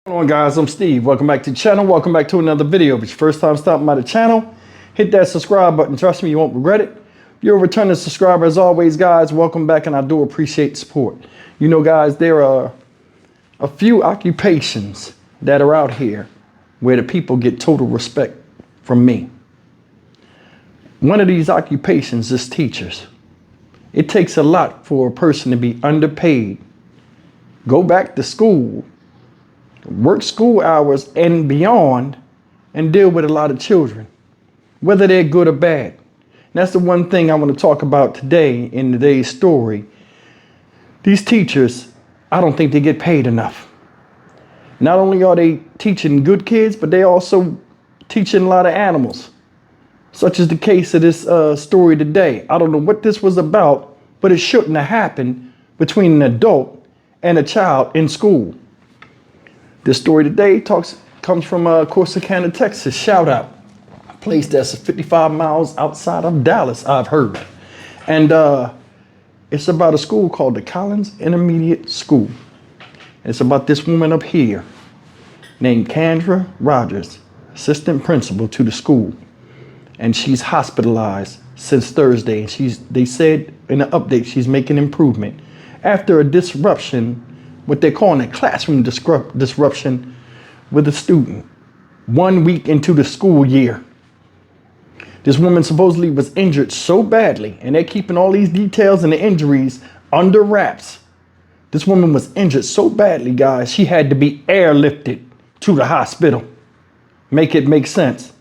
What's going on, guys? I'm Steve. Welcome back to the channel. Welcome back to another video. If it's your first time stopping by the channel, hit that subscribe button. Trust me, you won't regret it. If you're a returning subscriber, as always, guys, welcome back, and I do appreciate the support. You know, guys, there are a few occupations that are out here where the people get total respect from me. One of these occupations is teachers. It takes a lot for a person to be underpaid, go back to school, work school hours and beyond, and deal with a lot of children, whether they're good or bad. And that's the one thing I want to talk about today in today's story. These teachers, I don't think they get paid enough. Not only are they teaching good kids, but they also teaching a lot of animals, such as the case of this story today. I don't know what this was about, but it shouldn't have happened between an adult and a child in school. This story today comes from Corsicana, Texas. Shout out. A place that's 55 miles outside of Dallas, I've heard. And it's about a school called the Collins Intermediate School. It's about this woman up here named Kendra Rogers, assistant principal to the school. And she's hospitalized since Thursday. And they said in the update she's making improvement after a disruption, what they're calling a classroom disruption with a student 1 week into the school year. This woman supposedly was injured so badly, and they're keeping all these details and the injuries under wraps. This woman was injured so badly, guys, she had to be airlifted to the hospital. Make it make sense.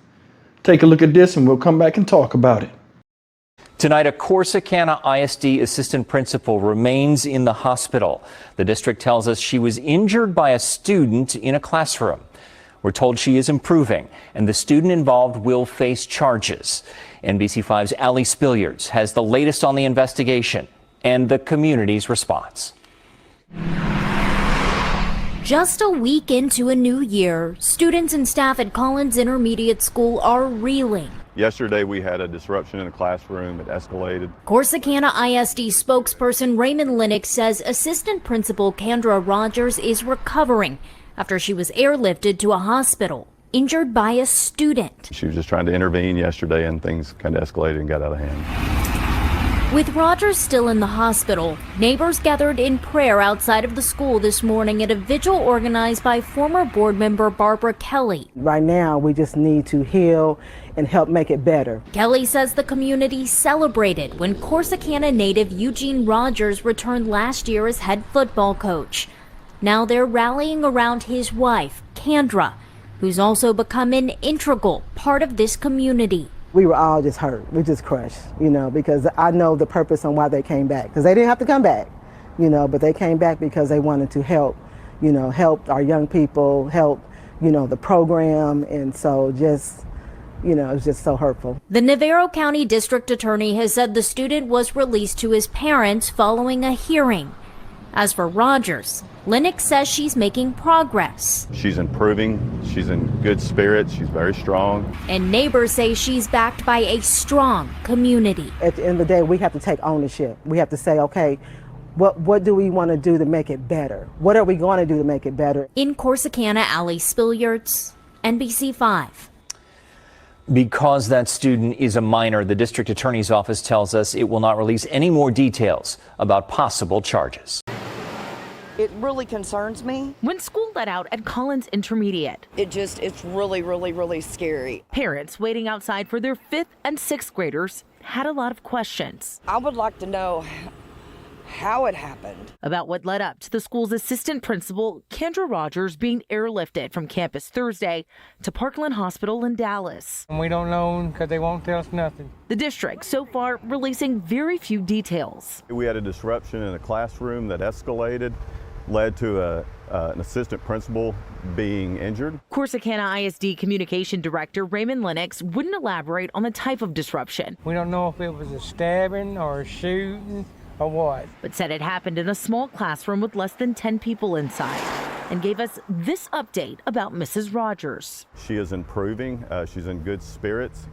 Take a look at this and we'll come back and talk about it. Tonight, a Corsicana ISD assistant principal remains in the hospital. The district tells us she was injured by a student in a classroom. We're told she is improving, and the student involved will face charges. NBC5's Ali Spilliards has the latest on the investigation and the community's response. Just a week into a new year, students and staff at Collins Intermediate School are reeling. Yesterday we had a disruption in the classroom. It escalated. Corsicana ISD spokesperson Raymond Lennox says assistant principal Kendra Rogers is recovering after she was airlifted to a hospital, injured by a student. She was just trying to intervene yesterday and things kind of escalated and got out of hand. With Rogers still in the hospital, neighbors gathered in prayer outside of the school this morning at a vigil organized by former board member Barbara Kelly. Right now, we just need to heal and help make it better. Kelly says the community celebrated when Corsicana native Eugene Rogers returned last year as head football coach. Now they're rallying around his wife, Kendra, who's also become an integral part of this community. We were all just hurt. We just crushed, because I know the purpose on why they came back. Because they didn't have to come back, but they came back because they wanted to help, help our young people, help, the program. And so just, it's just so hurtful. The Navarro County District Attorney has said the student was released to his parents following a hearing. As for Rogers, Lennox says she's making progress. She's improving. She's in good spirits. She's very strong. And neighbors say she's backed by a strong community. At the end of the day, we have to take ownership. We have to say, okay, what do we want to do to make it better? What are we going to do to make it better? In Corsicana, Ali Spilliards, NBC5. Because that student is a minor, the district attorney's office tells us it will not release any more details about possible charges. It really concerns me. When school let out at Collins Intermediate, It's really scary. parents waiting outside for their 5th and 6th graders had a lot of questions I would like to know how it happened. about what led up to the school's assistant principal, Kendra Rogers, being airlifted from campus Thursday to Parkland Hospital in Dallas. We don't know because they won't tell us nothing. The district so far releasing very few details. We had a disruption in the classroom that escalated, led to an assistant principal being injured. Corsicana ISD Communication Director Raymond Lennox wouldn't elaborate on the type of disruption, We don't know if it was a stabbing or a shooting or what. but said it happened in a small classroom with less than 10 people inside. and gave us this update about Mrs. Rogers. She is improving. She's in good spirits.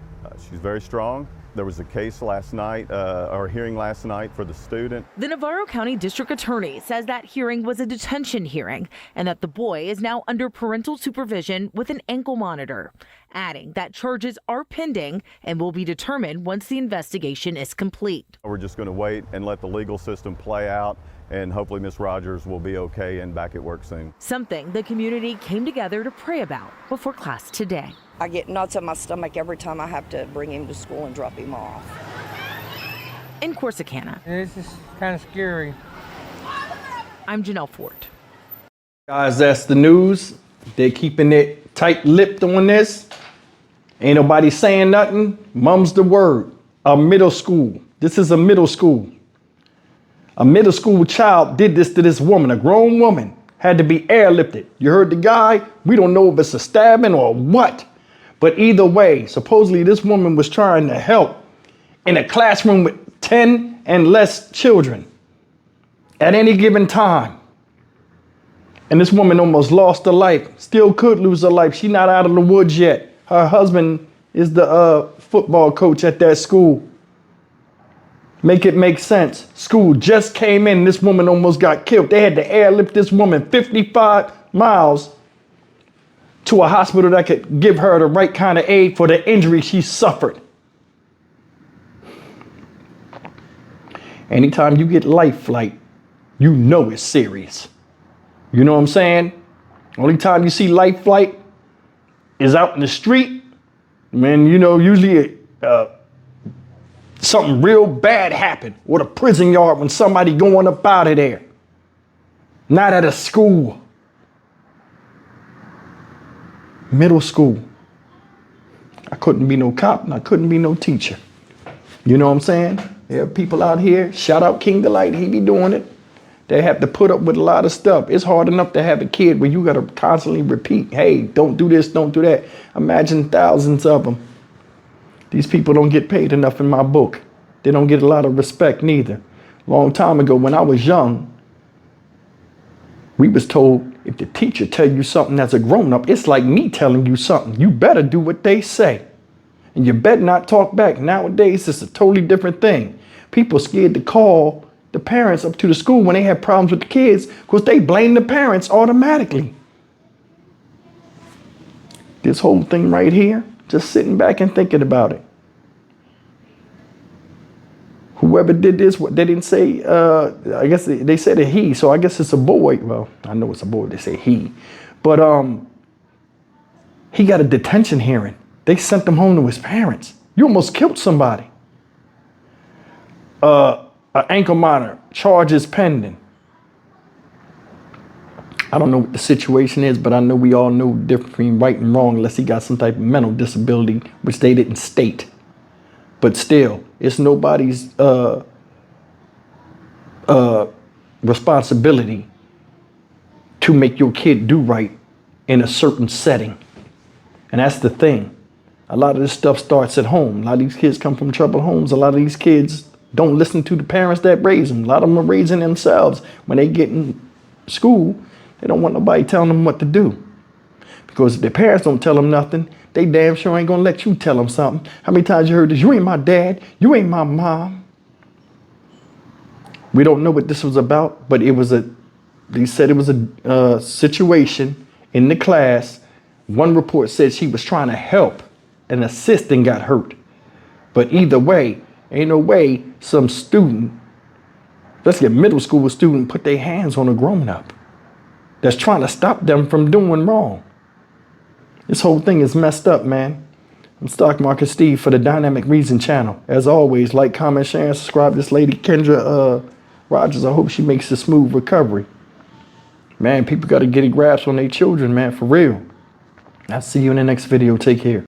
She's very strong. There was a case last night, or hearing last night for the student. The Navarro County District Attorney says that hearing was a detention hearing and that the boy is now under parental supervision with an ankle monitor, adding that charges are pending and will be determined once the investigation is complete. We're just going to wait and let the legal system play out, and hopefully Miss Rogers will be okay and back at work soon. Something the community came together to pray about before class today. I get knots in my stomach every time I have to bring him to school and drop him off. In Corsicana, It's just kind of scary. I'm Janelle Fort. Guys, that's the news. They're keeping it tight-lipped on this. Ain't nobody saying nothing. Mum's the word. A middle school. This is a middle school. A middle school child did this to this woman, a grown woman, had to be airlifted. You heard the guy? We don't know if it's a stabbing or what. But either way, supposedly this woman was trying to help in a classroom with 10 and less children at any given time. And this woman almost lost her life, still could lose her life. She's not out of the woods yet. Her husband is the football coach at that school. Make it make sense. School just came in. This woman almost got killed. They had to airlift this woman 55 miles to a hospital that could give her the right kind of aid for the injury she suffered. Anytime you get life flight, you know it's serious. You know what I'm saying? Only time you see life flight is out in the street. Man, you know, usually something real bad happened, or the prison yard when somebody going up out of there. Not at a school. Middle school. I couldn't be no cop and I couldn't be no teacher. You know what I'm saying? There are people out here, shout out King Delight, he be doing it. They have to put up with a lot of stuff. It's hard enough to have a kid where you got to constantly repeat, hey, don't do this, don't do that. Imagine thousands of them. These people don't get paid enough in my book. They don't get a lot of respect neither. Long time ago when I was young, we was told if the teacher tell you something as a grown-up, it's like me telling you something. You better do what they say. And you better not talk back. Nowadays, it's a totally different thing. People scared to call the parents up to the school when they have problems with the kids because they blame the parents automatically. This whole thing right here, just sitting back and thinking about it. Whoever did this, they didn't say, I guess they said a he, so I guess it's a boy. Well, I know it's a boy, they say he. But he got a detention hearing. They sent him home to his parents. You almost killed somebody. An ankle monitor, charges pending. I don't know what the situation is, but I know we all know the difference between right and wrong unless he got some type of mental disability, which they didn't state. But still, it's nobody's responsibility to make your kid do right in a certain setting. And that's the thing. A lot of this stuff starts at home. A lot of these kids come from troubled homes. A lot of these kids don't listen to the parents that raise them. A lot of them are raising themselves. When they get in school, they don't want nobody telling them what to do. Because if their parents don't tell them nothing, they damn sure ain't gonna let you tell them something. How many times you heard this? You ain't my dad. You ain't my mom. We don't know what this was about, but they said it was a situation in the class. One report said she was trying to help an assistant got hurt. But either way, ain't no way some student, let's get middle school student, put their hands on a grown-up that's trying to stop them from doing wrong. This whole thing is messed up, man. I'm Stock Market Steve for the Dynamic Reason channel. As always, like, comment, share, and subscribe. This lady, Kendra Rogers, I hope she makes a smooth recovery. Man, people got to get a grasp on their children, man, for real. I'll see you in the next video. Take care.